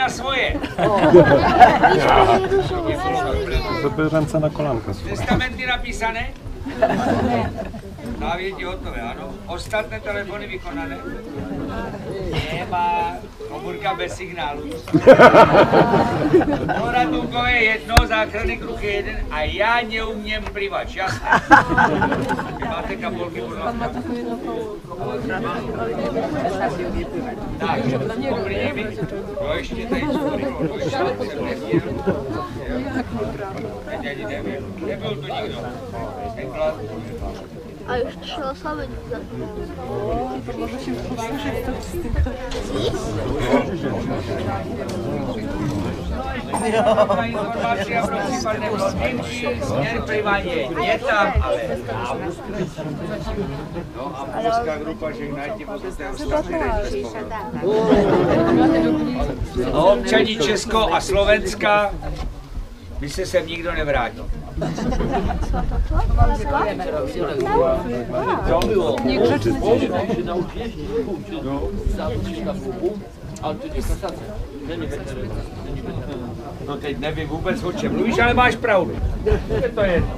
na svoje. Ręce na kolanka. Testamenty napísané? Závěti hotové, ano. Ostatné telefony vykonané? Nemá. Komůrka bez signálu. Poradůkové je jedno, záchranný kruh je jeden a já neumím plivač, jasné. Máte kapolky podle. Tak, poprvé mi. Jo, ještě tady nebyl to nikdo. A już trzeba same widzę. To może się posłuchać tak z tych... Informacja pro případné blondinky, směr plivání je tam, ale tam. No a polská grupa žehnajte, můžete ostatní teď bez A občaní Česko a Slovenska by se sem nikdo nevrátil. Co bylo? No teď nevím vůbec o čem mluvíš, ale máš pravdu. Je to jedno.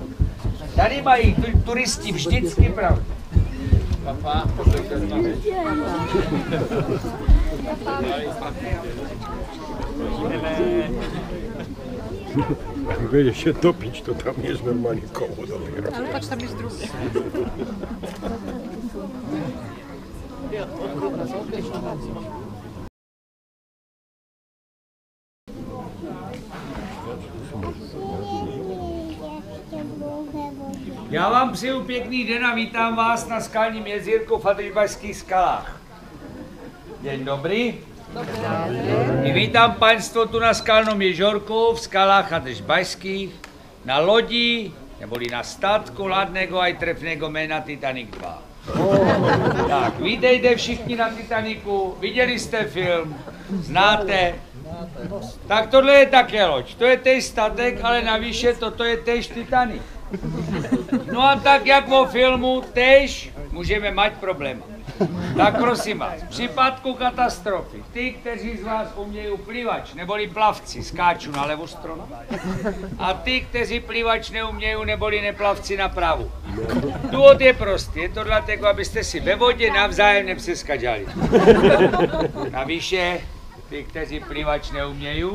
Tady mají turisti vždycky pravdu. Papa, Wiesz się topić, to tam jest normalnie koło dopiero. Ale patrz, tam jest drugi. Já vám přeju pěkný den a vítám vás na skalním jezírku v Hadryšbajských skalách. Deň dobrý. I vítám państwo tu na skalnom ježorku v skalách Hadryšbajských, na lodi, neboli na statku ladného a trefného jména Titanic 2. Tak, vítejte všichni na Titaniku, viděli jste film, znáte. Tak tohle je také loď, to je též statek, ale navýše toto je též Titanic. No a tak jak vo filmu též můžeme mať problém. Tak prosím vás, v případku katastrofy, ty, kteří z vás umějí plivač, neboli plavci, skáču na levou stranu, a ty, kteří plivač neumějí, neboli neplavci na pravu. Důvod je prostý, je to dlatego, abyste si ve vodě navzájem nepřeskaďali. Navýše, ty, kteří plivač neumějí,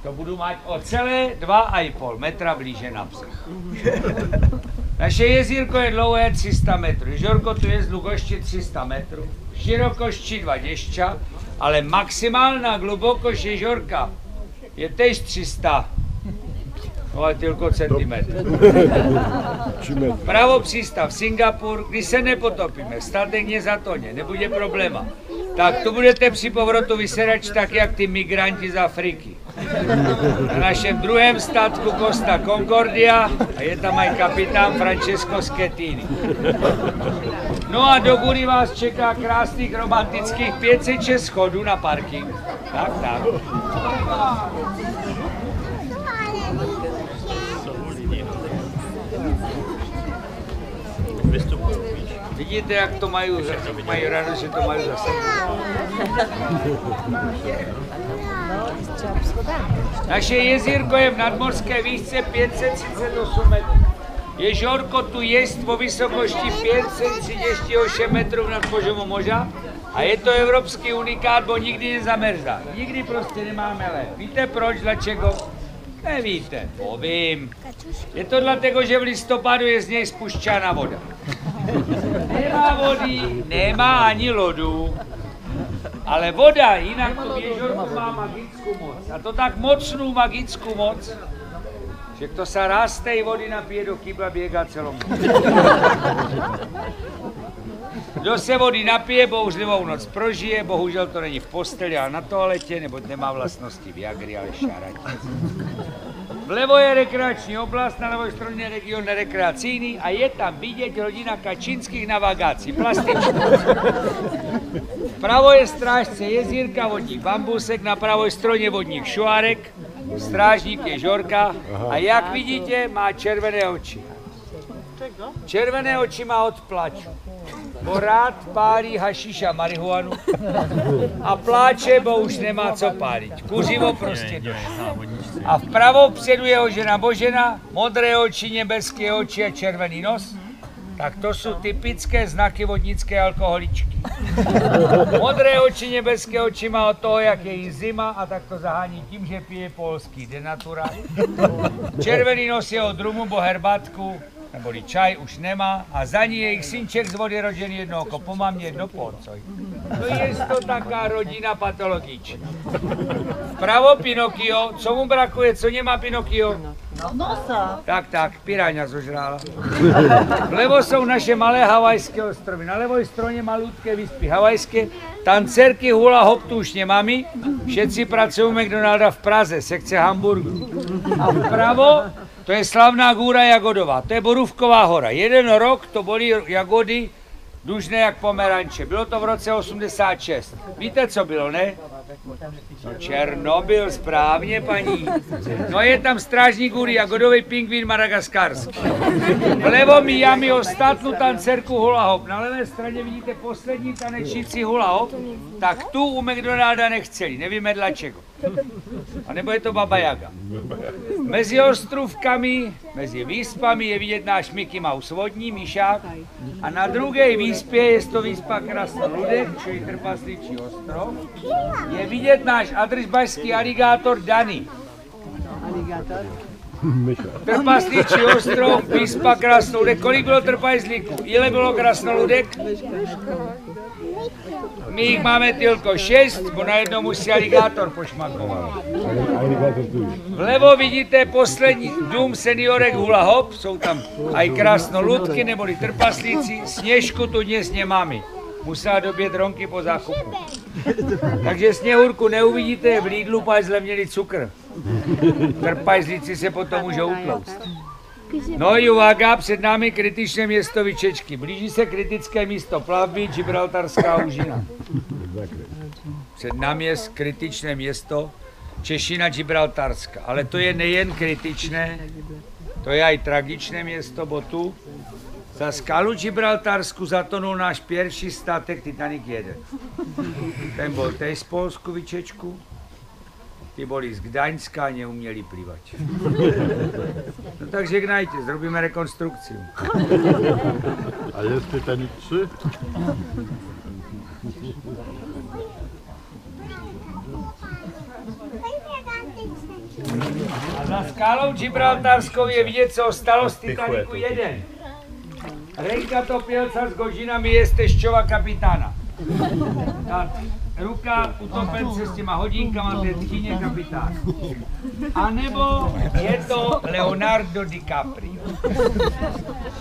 to budu mít o celé 2,5 metra blíže na břeh. Naše jezírko je dlouhé 300 metrů, ježorko tu je z dluhosti 300 metrů, širokosti 20, ale maximálna hlubokost ježorka je též 300, no ale tylko centimetrů. Pravo přístav Singapur, když se nepotopíme, statek nezatoně, nebude probléma. Tak tu budete při povrotu vysedač tak, jak ty migranti z Afriky. Na našem druhém statku Costa Concordia a je tam aj kapitán Francesco Schettini. No a do góry vás čeká krásných romantických 506 schodů na parking. Tak, tak. Vidíte, jak to mají ráno, že to mají zase. Naše jezírko je v nadmorské výšce 538 metrů. Ježorko tu jest vo vysokosti 538 metrů nad požomou moře a je to evropský unikát, bo nikdy nezamerzá. Nikdy prostě nemáme led. Víte proč, dlačego? Nevíte, povím. Je to dlatego, že v listopadu je z něj spušťána voda. Nemá vody, nemá ani lodu. Ale voda jinak to v ježorku má magickou moc. A to tak mocnou magickou moc, že kto sa raz tej vody napije do kýbla, běgá celou noc. Kdo se vody napije, bouřlivou noc prožije, bohužel to není v posteli, ale na toaletě, neboť nemá vlastnosti Viagry, ale šarať. Vlevo je rekreační oblast, na levoj straně region rekreacijný a je tam vidět rodina Kačínských navigací, plastičná. Vpravo je strážce jezírka, vodník Bambusek, na pravoj straně vodník Šuárek, strážník je Žorka a jak vidíte, má červené oči. Červené oči má od plaču. bo rád pálí hašiš a marihuanu a pláče, bo už nemá co pálit. Kuřivo prostě. A vpravo předu jeho žena Božena, modré oči, nebeské oči a červený nos. Tak to jsou typické znaky vodnické alkoholičky. Modré oči, nebeské oči má od toho, jak je jí zima a tak to zahání tím, že pije polský denatura. Červený nos je od rumu, bo herbatku, neboli čaj už nemá a za ní jejich synček z vody rožený jedno oko po mamě, jedno po otcovi. To je to taká rodina patologičná. Vpravo Pinokio, co mu brakuje, co nemá Pinokio? Nosa. Tak, piráňa zožrála. Vlevo jsou naše malé havajské ostrovy, na levoj stroně malutké vyspy havajské, tancerky hula hop tu už nemáme, všetci pracují u McDonalda v Praze, sekce Hamburgu. A vpravo, to je slavná Hůra Jagodová, to je Borůvková hora. Jeden rok to byly jagody dužné jak pomeranče, bylo to v roce 86. Víte, co bylo, ne? No Černobyl, správně, paní. No je tam strážník Hůry Jagodový, pingvín madagaskarský. Vlevo Miami ostatnu tancerku hula hop. Na levé straně vidíte poslední tanečníci hula hop. Tak tu u McDonalda nechceli, nevíme dlačego. A nebo je to Baba Jaga. Mezi ostrůvkami, mezi výspami je vidět náš Mickey Mouse vodní, myšák. A na druhé výspě, je to výspa Krasnoludek, čili trpasličí ostrov, je vidět náš adržbašský aligátor Dany. Trpasličí ostrov, výspa Krasnoludek. Kolik bylo trpajzlíků? Ile bylo Krasnoludek? My jich máme tylko 6, bo na jednom už si aligátor pošmakoval. Vlevo vidíte poslední dům seniorek hula hop, jsou tam aj krasnoludky neboli trpaslíci, Sněžku tu dnes nemáme. Musela dobět Ronky po zákupu. Takže Sněhurku neuvidíte v Lidlu, pač zlevnili cukr. Trpajzlíci se potom můžou utlouct. No i uvága, před námi kritičné město Vyčečky. Blíží se kritické místo plavby, Gibraltarská úžina. Před námi je kritičné město Češina Gibraltarská. Ale to je nejen kritičné, to je aj tragičné město, bo tu za skalu Gibraltarsku zatonul náš pierwszy statek Titanic 1. Ten byl tež z Polsku Vyčečku. Ty boli z Gdaňska a neuměli plývat. No tak žegnajte, zrobíme rekonstrukci. A jest Titanic 3? A za skálou Gibraltarskou je vidět, co ostalo z Titanicu 1. Renka Topělca s Gožinami je Teščova kapitána. Ta ruka utopence s těma hodinkama, to je tchyně kapitán. A nebo je to Leonardo DiCaprio.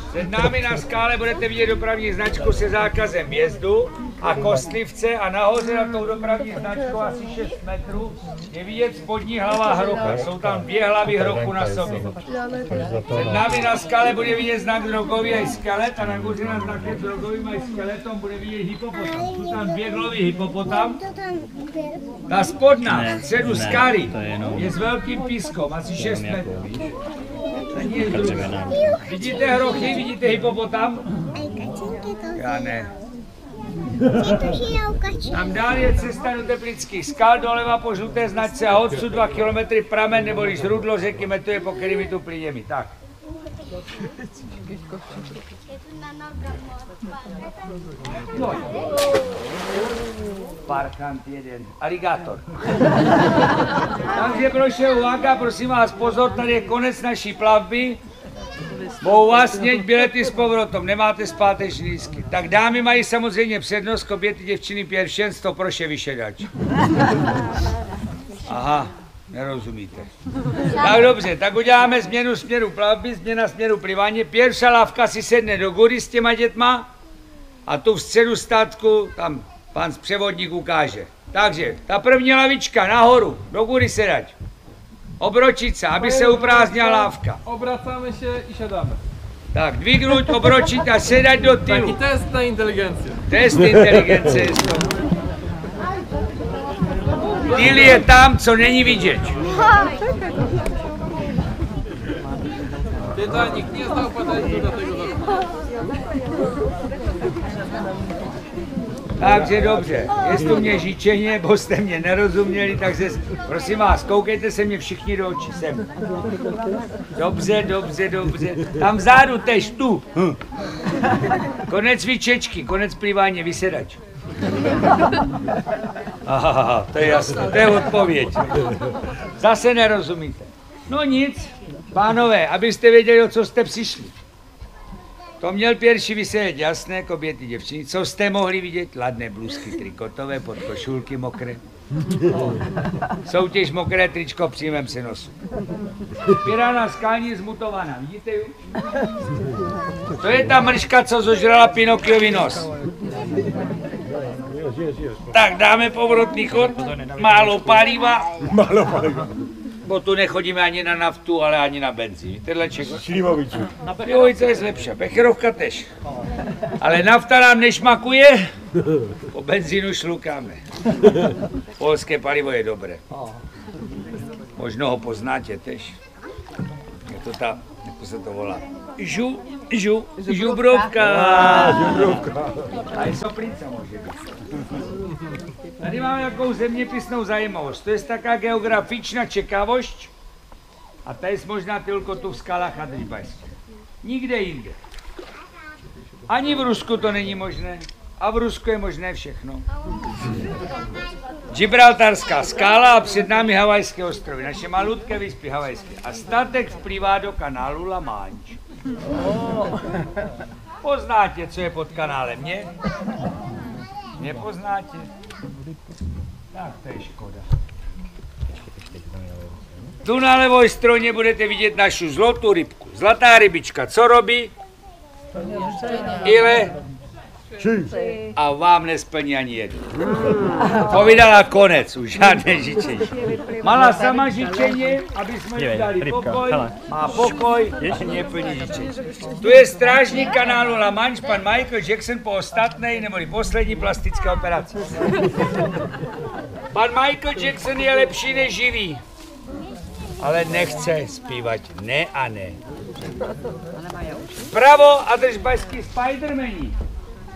Před námi na skále budete vidět dopravní značku se zákazem vjezdu a kostlivce a nahoře na tou dopravní značkou asi 6 metrů je vidět spodní hlava hrocha. Jsou tam 2 hlavy hrochu na sobě. Před námi na skále bude vidět znak drogový a skelet a nahoře na znakem drogovým a skeletom bude vidět hypopotam. Jsou tam 2 hlavy hypopotam. Ta spodná v středu skály je s velkým pískom, asi 6 metrů. Vidíte hrochy, vidíte hypopotam? Já ne. Tam dál je cesta do Teplických skal, doleva po žluté značce a odsud 2 kilometry pramen, neboli žrudlo řeky metuje po kterými tu plyněmi. Tak. Parkant jeden. Aligátor. Takže prošel uvága, prosím vás pozor, tady je konec naší plavby. Mohou vás sněť bilety s povrotom, nemáte zpáteční lístky. Tak dámy mají samozřejmě přednost, koběty, děvčiny pierwšenstvo, proše vyšedač. Aha, nerozumíte. Tak dobře, tak uděláme změnu směru plavby, změna směru plivání. Pierwsza lávka si sedne do góry s těma dětma a tu v středu statku tam pan převodník ukáže. Takže ta první lavička nahoru, do góry sedať. Obročit se, aby se uprázdnila lávka. Obracamy się i siadamy. Tak, dvignout, obročit a sedať do tylu. Taki test na inteligencję. Test inteligence je to. Tyl je tam, co není vidět. Ty Světelní hnízda upadají do tego roku. Takže dobře, jestli tu mě žičeně, bo jste mě nerozuměli, takže prosím vás, koukejte se mě všichni do očí, sem. Dobře, dobře, dobře. Tam vzadu tež, tu. Konec cvičečky, konec plivání, vysedač. Aha, to je jasné, to je odpověď. Zase nerozumíte. No nic, pánové, abyste věděli, o co jste přišli. To měl Pěrši vysedět jasné, koběty, děvčiny. Co jste mohli vidět? Ladné blůzky trikotové, podkošulky mokré. Soutěž mokré tričko, přijmem se nosu. Pirána skální zmutovaná, vidíte ju? To je ta mrška, co zožrala Pinokiovi nos. Tak dáme povrotný chod, málo paliva. Málo paliva. Bo tu nechodíme ani na naftu, ale ani na benzín. Víte dlačego? Šlivovičů. Pivovice je lepší, becherovka tež. Ale nafta nám nešmakuje, po benzínu šlukáme. Polské palivo je dobré. Možno ho poznáte tež. Je to ta, jak se to volá? Žubrovka. A i soplica může být. Tady máme jakou zeměpisnou zajímavost. To je taká geografičná čekavošť. A to je možná tylko tu v skalách Adrišbajských. Nikde jinde. Ani v Rusku to není možné. A v Rusku je možné všechno. Gibraltarská skála a před námi Havajské ostrovy, naše malutké vyspy Havajské. A statek vplývá do kanálu La Manche. Poznáte, co je pod kanálem, ne? Nepoznáte? Tak to je škoda. Tu na levoj stroně budete vidět našu zlatou rybku. Zlatá rybička, co robí? Ile? A vám nesplní ani jedno. Povídala konec, už žádné žičení. Mala sama žičení, aby jsme jí dali pokoj, má pokoj a neplní žičení. Tu je strážník kanálu La Manche, pan Michael Jackson po ostatné, neboli poslední plastické operaci. Pan Michael Jackson je lepší než živý, ale nechce zpívat ne a ne. Vpravo Adrišbajský Spidermani.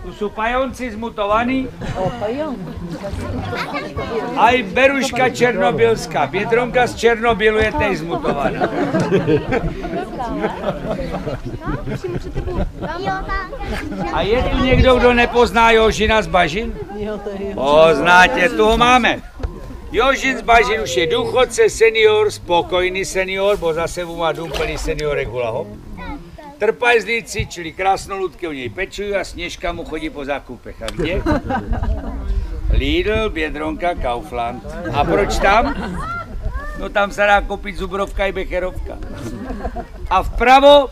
Tu jsou pajonci zmutovaní. A i Beruška černobylská. Bědronka z Černobylu je teď zmutovaná. A je tu někdo, kdo nepozná Jožina z Bažin? Poznáte, tu ho máme. Jožin z Bažin už je důchodce, senior, spokojný senior, bo zase má dumplný senior regulahop. Trpajzlíci, čili krásnoludky, o něj pečují a Sněžka mu chodí po zákupech. A kde? Lidl, Bědronka, Kaufland. A proč tam? No tam se dá koupit Zubrovka i Becherovka. A vpravo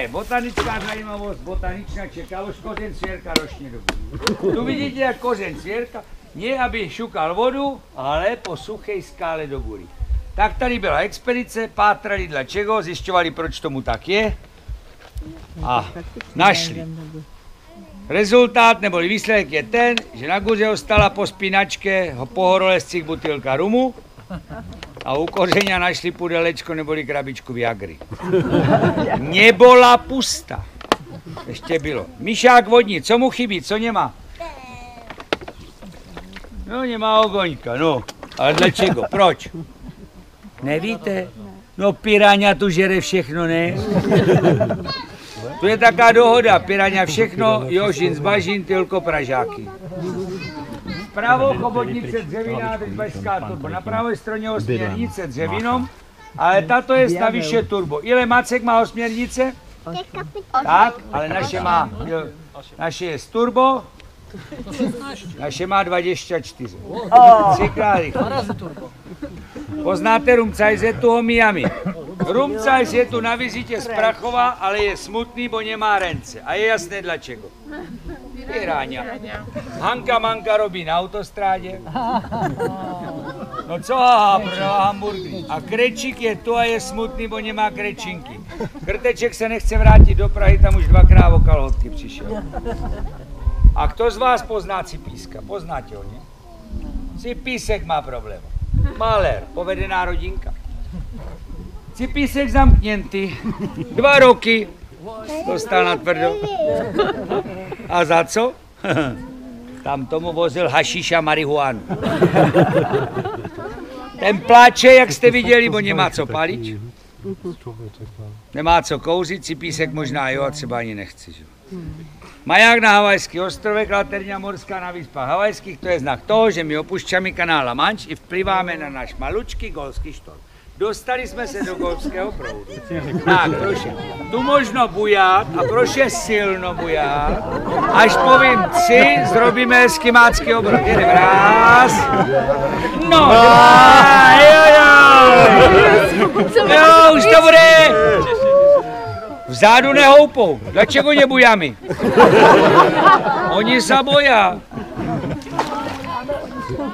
je botanická zajímavost, botaničná čekavost, kořen cvěrka ročně dobu. Tu vidíte, jak kořen cvěrka, ne aby šukal vodu, ale po suché skále do góry. Tak tady byla expedice, pátrali dle čeho, zjišťovali, proč tomu tak je. A našli. Rezultát neboli výsledek je ten, že na guře ostala po spínačke po horolezcích butilka rumu a u kořeňa našli pudelečko neboli krabičku Viagry. Nebola pusta. Ještě bylo. Myšák vodní, co mu chybí, co nemá? No nemá ogoňka, no. Ale dlačego? Proč? Nevíte? No piráňa tu žere všechno, ne? Tu je taká dohoda, piráňa všechno, Jožin z Bažin, tylko Pražáky. Vpravo chobotnice dřeviná, Adrišbajská turbo. Na pravé straně osměrnice dřevinom, ale tato je navyše turbo. Ile Macek má osměrnice? Tak, ale naše je z turbo, naše má 24. Třikrát rychle. Poznáte Rumcajs, je tu Miami. Rumcajs je tu na vizitě z Prachova, ale je smutný, bo nemá rence. A je jasné dlačego. Piráňa. Hanka Manka robí na autostrádě. No co prodává hamburgery. A Krečík je tu a je smutný, bo nemá krečinky. Krteček se nechce vrátit do Prahy, tam už dvakrát o kalhotky přišel. A kdo z vás pozná Cipíska? Poznáte ho, ne? Cipísek má problém. Malér, povedená rodinka. Cipísek zamkněntý. 2 roky. Dostal na tvrdo. A za co? Tam tomu vozil hašiš a marihuanu. Ten pláče, jak jste viděli, bo nemá co palit. Nemá co kouřit, Cipísek možná jo, a třeba ani nechci. Že? Maják na Havajských ostrovech, laterňa morská na výspách Havajských, to je znak toho, že my opušťáme kanál La Manche i vplyváme na náš malučký golský štorm. Dostali jsme se do golfského proudu. Tak, prošel. Tu možno buját a prošel silno buját. Až povím 3, zrobíme eskimácký obrok. Jeden raz. No, 2, jo, už to bude. Vzadu nehoupou. Dlačego nebujáme? Oni se boja.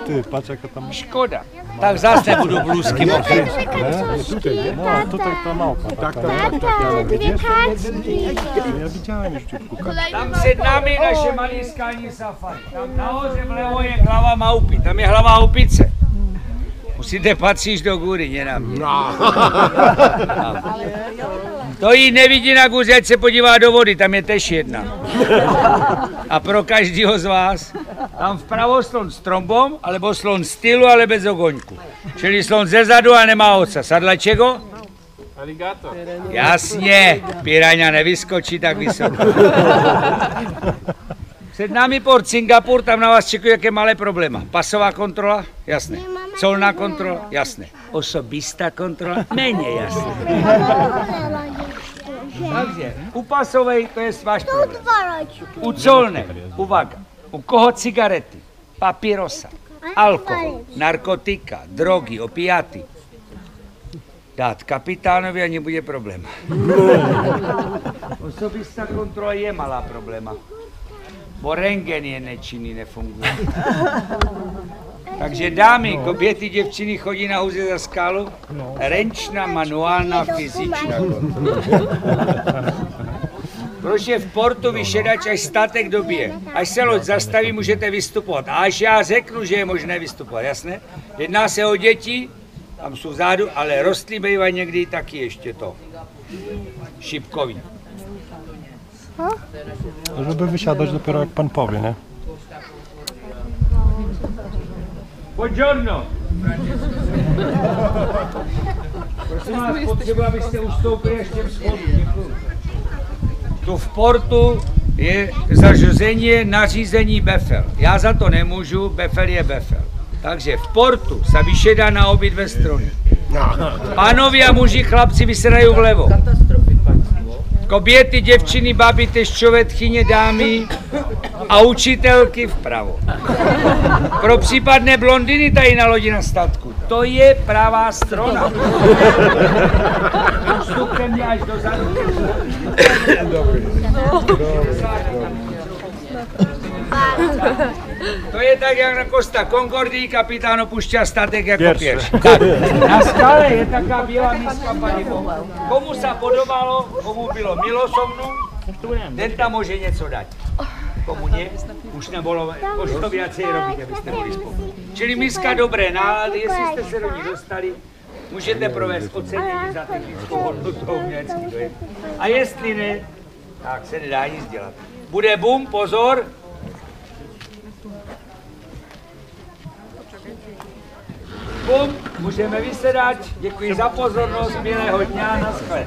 Ty, patrz jaka tam... Škoda. Tak zase nebudu blůzky mokrý. Tutaj, nie? No, tutaj ta małpa. Tak, widzisz? Ja widziałem już ciutku. Tam před námi naše malé skalní safari. Tam nahoře vlevo je hlava maupy, tam je hlava houpice. Musíte patříš do góry, ne na mě. To jí nevidí na gůře, ať se podívá do vody, tam je tež jedna. A pro každého z vás, tam vpravo slon s trombom, alebo slon z tylu, ale bez ogoňku. Čili slon ze zadu a nemá ocas. A dlačego? Aligátor. Jasně, piranha nevyskočí tak vysoko. Před námi port Singapur, tam na vás čekují jaké malé problémy. Pasová kontrola? Jasné. Colná kontrola? Jasné. Osobistá kontrola? Méně jasné. Takže u pasovej to je váš problém. U colné, uvaga, u koho cigarety, papírosa, alkohol, narkotika, drogy, opiáty. Dát kapitánovi a nebude problém. Osobistá kontrola je malá probléma. Bo rentgen je nečinný, nefunguje. Takže dámy, koběty, děvčiny chodí na hůze za skálu. Renčná, manuálna, fyzičná kontrola. Proč je v portu vyšedač, až statek dobije. Až se loď zastaví, můžete vystupovat. A až já řeknu, že je možné vystupovat, jasné? Jedná se o děti, tam jsou vzadu, ale rostlí bývají někdy taky ještě to. Šipkový. Żeby wysiadać dopiero jak pan powie, nie? Buongiorno. Prosím vás, potřebuji, abyste ustoupili ještě v schodu. Děkuji. Tu v portu je zařazení nařízení Befel. Já za to nemůžu, Befel je Befel. Takže v portu se vyšedá na obě strany. Pánovi a muži, chlapci vysedají vlevo. Koběty, děvčiny, baby, tešťové, tchyně, dámy a učitelky vpravo. Pro případné blondiny tady na lodi na statku. To je pravá strana. Vstupte mě až dozadu. To je tak, jak na Costa Concordii kapitán opušťá statek jako pěš. Na skale je taká bílá míska palivo. Komu se podobalo, komu bylo milo so mnou, ten tam může něco dát. Komu ne, už nebylo, už to viacej robit, abyste byli spokojení. Čili miska dobré nálady, jestli jste se do ní dostali, můžete provést ocenění za technickou hodnotu umělecký dojem. A jestli ne, tak se nedá nic dělat. Bude bum, pozor. Bum, můžeme vysedat. Děkuji za pozornost, milého dňa, naschle.